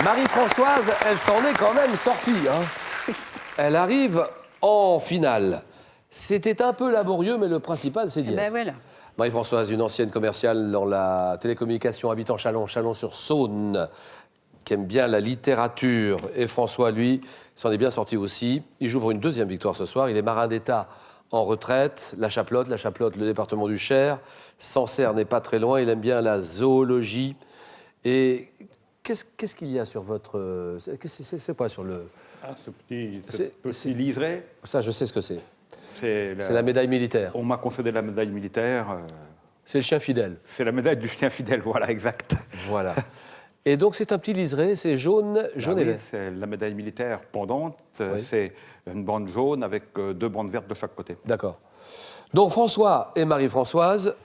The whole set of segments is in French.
Marie-Françoise, elle s'en est quand même sortie. Hein. Elle arrive en finale. C'était un peu laborieux, mais le principal, c'est d'y être. Ben voilà. Marie-Françoise, une ancienne commerciale dans la télécommunication, habitant Chalon-sur-Saône, qui aime bien la littérature. Et François, lui, s'en est bien sorti aussi. Il joue pour une deuxième victoire ce soir. Il est marin d'État en retraite. La Chaplotte, le département du Cher. Sancerre n'est pas très loin. Il aime bien la zoologie. Et qu'est-ce qu'il y a sur votre... C'est quoi sur le... Ah, ce petit liseré. Ça, je sais ce que c'est. C'est la médaille militaire. On m'a concédé la médaille militaire. C'est le chien fidèle. C'est la médaille du chien fidèle, voilà, exact. Voilà. Et donc, c'est un petit liseré, c'est jaune et vert. C'est la médaille militaire pendante. Oui. C'est une bande jaune avec 2 bandes vertes de chaque côté. D'accord. Donc, François et Marie-Françoise,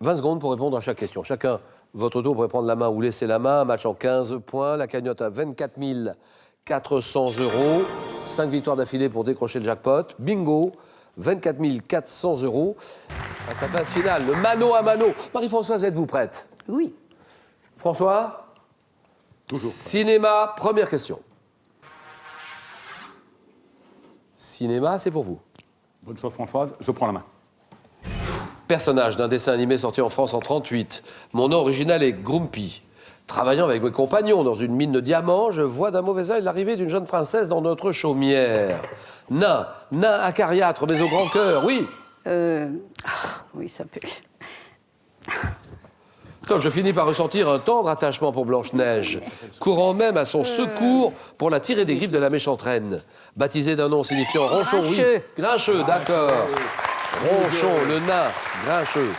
20 secondes pour répondre à chaque question. Chacun, votre tour, pour prendre la main ou laisser la main. Un match en 15 points. La cagnotte à 24 400 €. 5 victoires d'affilée pour décrocher le jackpot. Bingo, 24 400 €. À sa phase finale, le mano à mano. Marie-Françoise, êtes-vous prête? Oui. François? Toujours. Cinéma, première question. Cinéma, c'est pour vous. Bonne chose, Françoise. Je prends la main. Personnage d'un dessin animé sorti en France en 1938. Mon nom original est Grumpy. Travaillant avec mes compagnons dans une mine de diamants, je vois d'un mauvais œil l'arrivée d'une jeune princesse dans notre chaumière. Nain acariâtre, mais au grand cœur, oui. Oui, ça peut... Comme je finis par ressentir un tendre attachement pour Blanche-Neige, courant même à son secours pour la tirer des griffes de la méchante reine. Baptisé d'un nom signifiant ronchon, oui. Grincheux, d'accord. Ronchon, le nain, grincheux.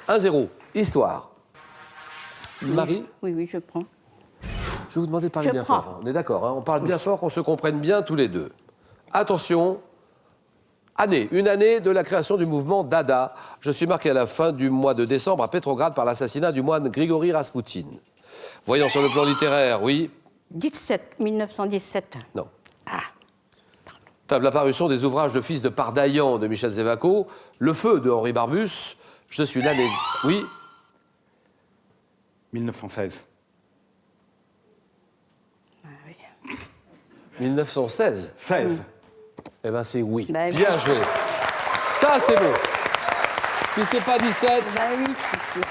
1-0, histoire. Marie, Oui, je prends. je vais vous demander de parler Je bien prends. fort. On est d'accord, hein, on parle bien fort, qu'on se comprenne bien tous les deux. Attention, une année de la création du mouvement Dada. Je suis marqué à la fin du mois de décembre à Pétrograd par l'assassinat du moine Grigori Raspoutine. Voyons sur le plan littéraire, oui. 1917. Non. Ah, Table à parution des ouvrages de Fils de Pardaillan de Michel Zévaco, Le Feu de Henri Barbus, Je suis l'année... Oui. 1916. oui. 1916. 16. Eh bien, c'est oui. Bah, Bien oui. joué. Ça, c'est bon. Si c'est pas 17, Bah oui, c'était...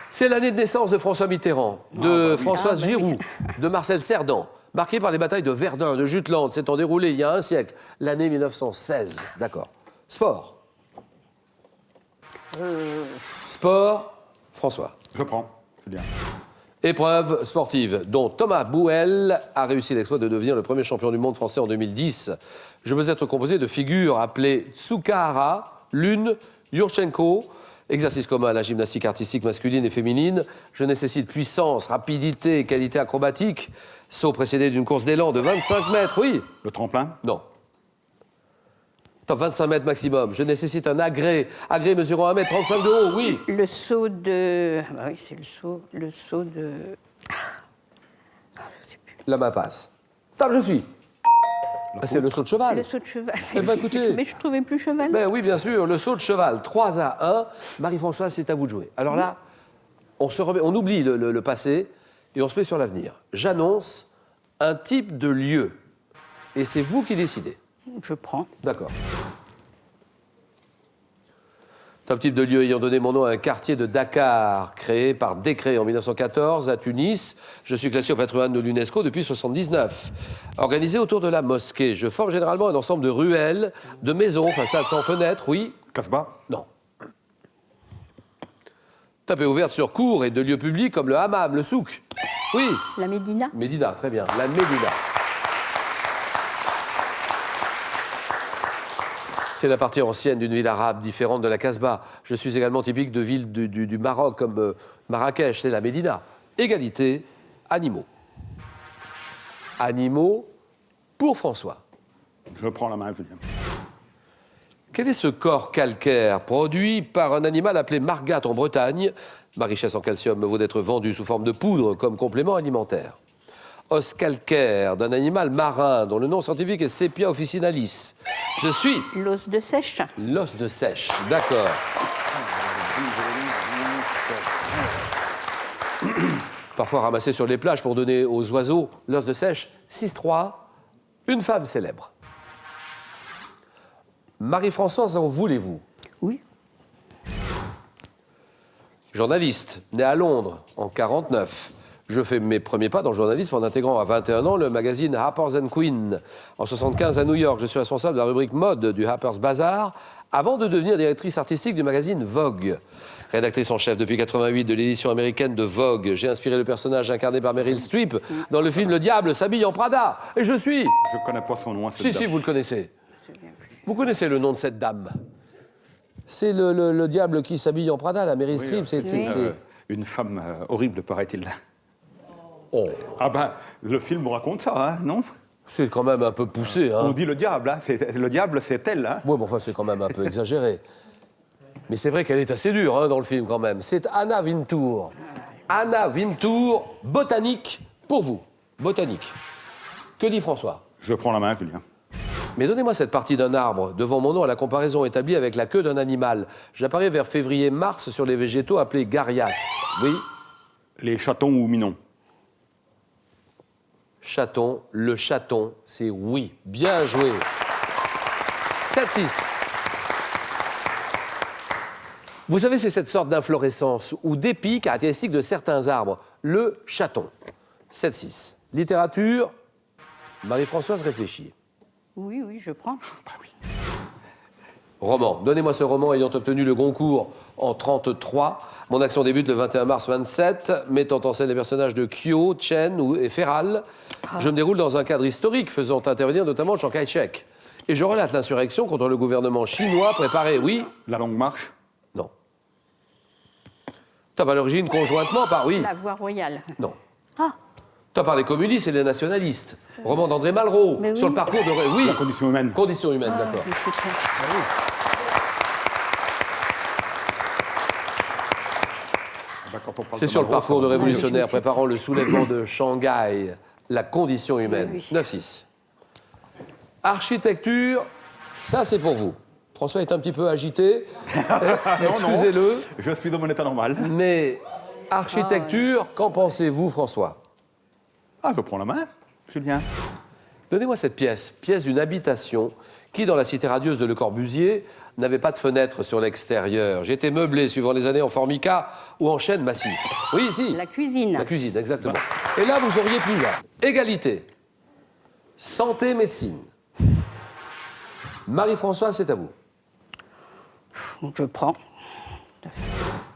c'est l'année de naissance de François Mitterrand, de Françoise Ah, bah oui. Giroud, de Marcel Cerdan, marqué par les batailles de Verdun, de Jutland, s'étant déroulées il y a un siècle, l'année 1916. D'accord. Sport. Sport, François. Je prends. C'est bien. Épreuve sportive dont Thomas Bouel a réussi l'exploit de devenir le premier champion du monde français en 2010. Je veux être composé de figures appelées Tsukahara, Lune, Yurchenko. Exercice commun à la gymnastique artistique masculine et féminine. Je nécessite puissance, rapidité, qualité acrobatique. Saut précédé d'une course d'élan de 25 mètres, oui. Le tremplin. Non. Top 25 mètres maximum. Je nécessite un agrès. Agrès mesurant 1m35 de haut, oui. Le saut de... Ah, bah oui, c'est le saut de... Je sais plus. La main passe. Top, je suis. Ah, c'est le saut de cheval. Le saut de cheval. Eh ben, écoutez. Mais je trouvais plus cheval. Ben oui, bien sûr, le saut de cheval, 3-1. Marie-Françoise, c'est à vous de jouer. Alors là, on oublie le passé et on se met sur l'avenir. J'annonce un type de lieu. Et c'est vous qui décidez. Je prends. D'accord. Un type de lieu ayant donné mon nom à un quartier de Dakar, créé par décret en 1914 à Tunis. Je suis classé au patrimoine de l'UNESCO depuis 1979. Organisé autour de la mosquée, je forme généralement un ensemble de ruelles, de maisons, façades sans fenêtres, oui. Casbah. Non. Tapée ouverte sur cours et de lieux publics comme le hammam, le souk. Oui. La Médina. Médina, très bien. La Médina. C'est la partie ancienne d'une ville arabe différente de la Casbah. Je suis également typique de villes du Maroc comme Marrakech, c'est la Médina. Égalité, animaux. Animaux pour François. Je prends la main, Julien. Quel est ce corps calcaire produit par un animal appelé margate en Bretagne? Ma richesse en calcium me vaut d'être vendue sous forme de poudre comme complément alimentaire. Os calcaire d'un animal marin dont le nom scientifique est Sepia officinalis. Je suis L'os de sèche. l'os de sèche, d'accord. parfois ramassés sur les plages pour donner aux oiseaux l'os de sèche. 6-3, une femme célèbre. Marie-Françoise, en voulez-vous? Oui. Journaliste, né à Londres en 1949. Je fais mes premiers pas dans le journalisme en intégrant à 21 ans le magazine Harper's Queen. En 1975 à New York, je suis responsable de la rubrique mode du Harper's Bazaar avant de devenir directrice artistique du magazine Vogue. Rédactrice en chef depuis 1988 de l'édition américaine de Vogue, j'ai inspiré le personnage incarné par Meryl Streep dans le film Le Diable s'habille en Prada. Et je suis... Je ne connais pas son nom. Si, vous le connaissez. Vous connaissez le nom de cette dame? C'est le diable qui s'habille en Prada, la Meryl Streep. C'est une femme horrible, paraît-il. Oh. Ah ben, le film raconte ça, hein, non? C'est quand même un peu poussé. Hein. On dit le diable, hein. Le diable, c'est elle. Hein. Oui, mais enfin, c'est quand même un peu exagéré. Mais c'est vrai qu'elle est assez dure hein, dans le film, quand même. C'est Anna Wintour. Anna Wintour, botanique, pour vous. Botanique. Que dit François? Je prends la main, Julien. Mais donnez-moi cette partie d'un arbre devant mon nom à la comparaison établie avec la queue d'un animal. J'apparais vers février-mars sur les végétaux appelés Garias. Oui? Les chatons ou minons? Chaton, le chaton, c'est oui. Bien joué. 7-6. Vous savez, c'est cette sorte d'inflorescence ou d'épi caractéristique de certains arbres. Le chaton. 7-6. Littérature, Marie-Françoise réfléchit. Oui, je prends. Bah oui. Roman. Donnez-moi ce roman ayant obtenu le Goncourt en 1933. Mon action débute le 21 mars 27, mettant en scène les personnages de Kyo, Chen et Ferral. Je me déroule dans un cadre historique, faisant intervenir notamment Chiang Kai-shek. Et je relate l'insurrection contre le gouvernement chinois préparé, oui? La longue marche? Non. Top à l'origine conjointement par, oui? La voie royale. Non. Ah, Top par les communistes et les nationalistes. Roman d'André Malraux, Mais oui. sur le parcours de... Oui, La condition humaine. condition humaine, d'accord. je sais pas. Ben, quand on parle C'est de sur le Malraux, parcours de ça va. révolutionnaires préparant le soulèvement de Shanghai, la condition humaine. Oui. 9-6. Architecture, ça c'est pour vous. François est un petit peu agité, excusez-le, Je suis dans mon état normal. mais architecture, qu'en pensez-vous François? Ah, je prends la main, Julien. Donnez-moi cette pièce, pièce d'une habitation qui, dans la cité radieuse de Le Corbusier, n'avait pas de fenêtre sur l'extérieur. J'étais meublé, suivant les années, en formica ou en chêne massif. Oui, ici. La cuisine. La cuisine, exactement. Et là, vous auriez pu, là. Égalité. Santé, médecine. Marie-Françoise, c'est à vous. Je prends.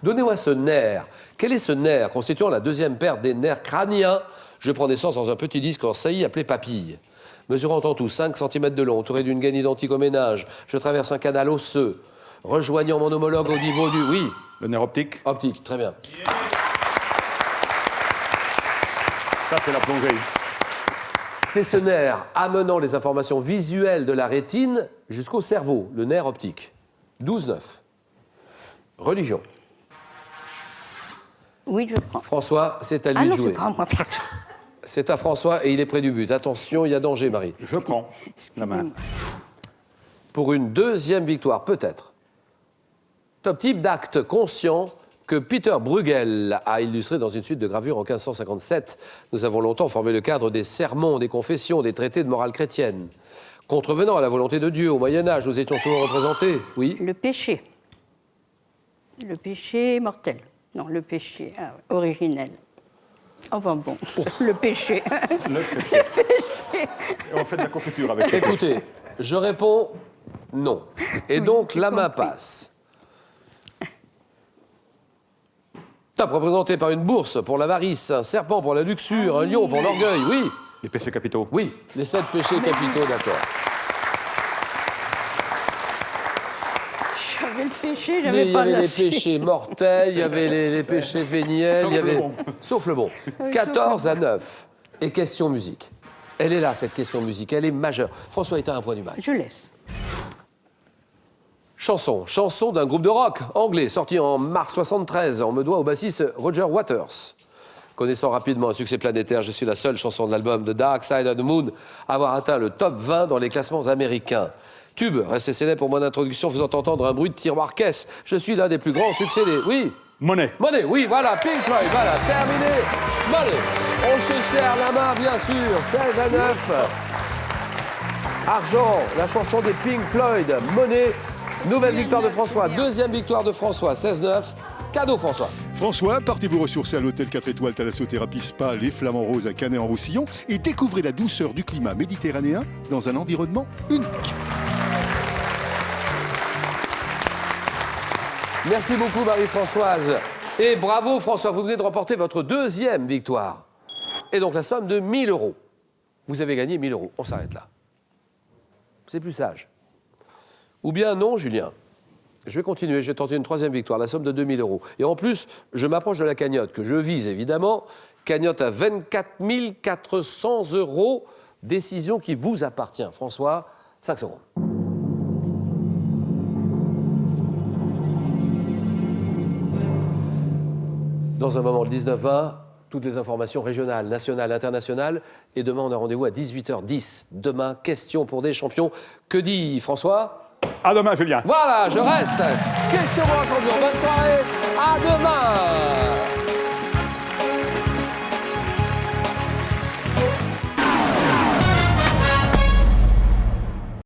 Donnez-moi ce nerf. Quel est ce nerf constituant la deuxième paire des nerfs crâniens? Je prends naissance dans un petit disque en saillie appelé papille. Mesurant en tout 5 cm de long, entouré d'une gaine identique au ménage, je traverse un canal osseux, rejoignant mon homologue au niveau du... Oui, Le nerf optique, optique, très bien. ça c'est la plongée. C'est ce nerf amenant les informations visuelles de la rétine jusqu'au cerveau, le nerf optique. 12-9. Religion. Oui, je prends. François, c'est à lui Ah non, de c'est jouer. pas à moi, pardon. C'est à François et il est près du but. Attention, il y a danger, Marie. Je prends la main. Excusez-moi. Pour une deuxième victoire, peut-être. Top type d'acte conscient que Peter Bruegel a illustré dans une suite de gravures en 1557. Nous avons longtemps formé le cadre des sermons, des confessions, des traités de morale chrétienne. Contrevenant à la volonté de Dieu, au Moyen-Âge, nous étions souvent représentés. Oui. Le péché. Le péché mortel. Non, le péché originel. Enfin bon, le péché. Le péché. Et on fait de la confiture avec. Écoutez, je réponds non. Et donc, la main passe. Top, représenté par une bourse pour l'avarice, un serpent pour la luxure, un lion pour l'orgueil. Oui, Les péchés capitaux. oui, les 7 péchés capitaux, d'accord. J'avais le péché, Il j'avais y pas avait la les péchés mortels, il y avait les péchés véniels, Sauf il y avait... le bon. Sauf le bon. 14 à 9. Et question musique. Elle est là, cette question musique, elle est majeure. François est à un point du match. Je laisse. Chanson. Chanson d'un groupe de rock anglais, sorti en mars 73. On me doit au bassiste Roger Waters. Connaissant rapidement un succès planétaire, je suis la seule chanson de l'album The Dark Side of the Moon à avoir atteint le top 20 dans les classements américains. Tube, resté célèbre pour mon introduction faisant entendre un bruit de tiroir-caisse. Je suis l'un des plus grands succès des... Oui, Money. Money, oui, voilà, Pink Floyd, voilà, terminé. Money. On se serre la main, bien sûr, 16-9. Argent, la chanson des Pink Floyd, Money. Nouvelle victoire de François, deuxième victoire de François, 16-9. Cadeau, François. François, partez vous ressourcer à l'hôtel 4 étoiles Thalassothérapie Spa, les Flamands Roses à Canet-en-Roussillon et découvrez la douceur du climat méditerranéen dans un environnement unique. Merci beaucoup, Marie-Françoise. Et bravo, François, vous venez de remporter votre deuxième victoire. Et donc la somme de 1 000 €. Vous avez gagné 1 000 €. On s'arrête là. C'est plus sage. Ou bien non, Julien. Je vais continuer, je vais tenter une troisième victoire, la somme de 2 000 €. Et en plus, je m'approche de la cagnotte, que je vise évidemment. Cagnotte à 24 400 €. Décision qui vous appartient. François, 5 secondes. Dans un moment, le 19-20, toutes les informations régionales, nationales, internationales. Et demain, on a rendez-vous à 18h10. Demain, question pour des champions. Que dit François ? À demain, Julien. Voilà, je reste. Question pour un champion. Bonne soirée. À demain.